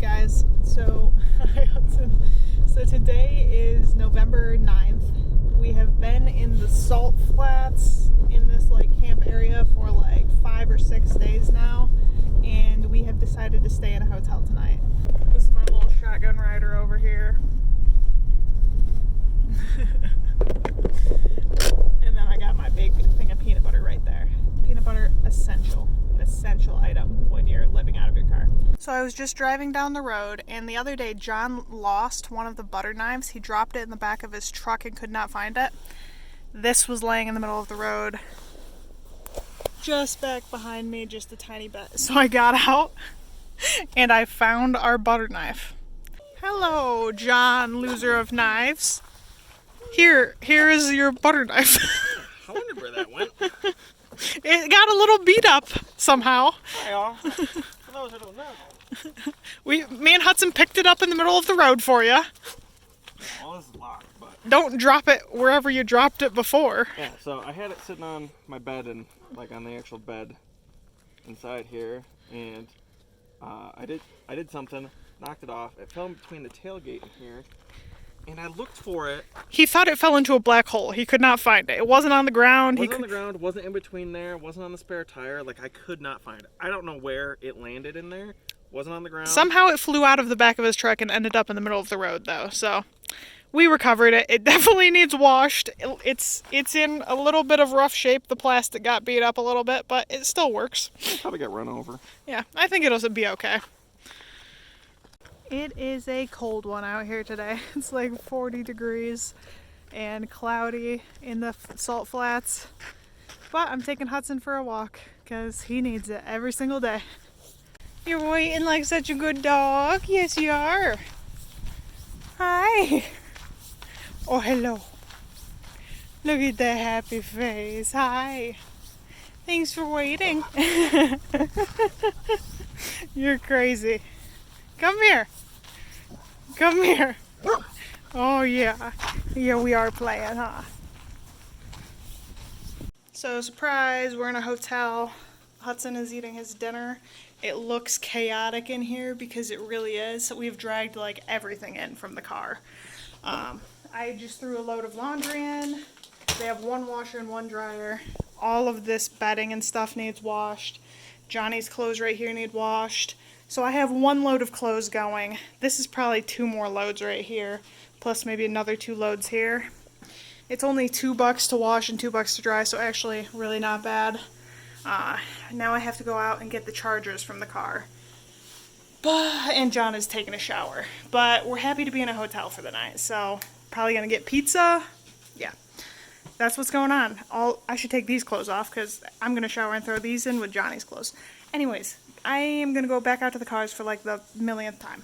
guys. So, hi Hudson. So today is November 9th. We have been in the Salt Flats in this like camp area for like 5 or 6 days now, and we have decided to stay in a hotel tonight. This is my little shotgun rider over here. And then I got my big thing of peanut butter right there. Peanut butter, essential item when you're living out of your car. So I was just driving down the road, and the other day John lost one of the butter knives. He dropped it in the back of his truck and could not find it. This was laying in the middle of the road, just back behind me, just a tiny bit. So I got out and I found our butter knife. Hello, John, loser of knives. Here is your butter knife. I wondered where that went. It got a little beat up somehow. Hi y'all. For those who don't know. Me and Hudson picked it up in the middle of the road for you. Well, this is locked, but... Don't drop it wherever you dropped it before. Yeah, so I had it sitting on my bed and like on the actual bed inside here, and I did something, knocked it off. It fell in between the tailgate and here. And I looked for it. He thought it fell into a black hole. He could not find it. It wasn't on the ground. It wasn't on the ground, wasn't in between there, wasn't on the spare tire. Like, I could not find it. I don't know where it landed in there. Wasn't on the ground. Somehow it flew out of the back of his truck and ended up in the middle of the road, though. So we recovered it. It definitely needs washed. It's in a little bit of rough shape. The plastic got beat up a little bit, but it still works. It probably got run over. Yeah, I think it'll be okay. It is a cold one out here today. It's like 40 degrees and cloudy in the Salt Flats. But I'm taking Hudson for a walk because he needs it every single day. You're waiting like such a good dog. Yes, you are. Hi. Oh, hello. Look at that happy face. Hi. Thanks for waiting. You're crazy. Come here. Come here. Oh, yeah. Yeah, we are playing, huh? So, surprise, we're in a hotel. Hudson is eating his dinner. It looks chaotic in here because it really is. So we've dragged, like, everything in from the car. I just threw a load of laundry in. They have one washer and one dryer. All of this bedding and stuff needs washed. Johnny's clothes right here need washed. So I have one load of clothes going. This is probably 2 more loads right here, plus maybe another 2 loads here. It's only $2 to wash and $2 to dry, so actually really not bad. Now I have to go out and get the chargers from the car. And John is taking a shower. But we're happy to be in a hotel for the night, so probably gonna get pizza. Yeah, that's what's going on. I should take these clothes off because I'm gonna shower and throw these in with Johnny's clothes. Anyways, I am going to go back out to the cars for like the millionth time.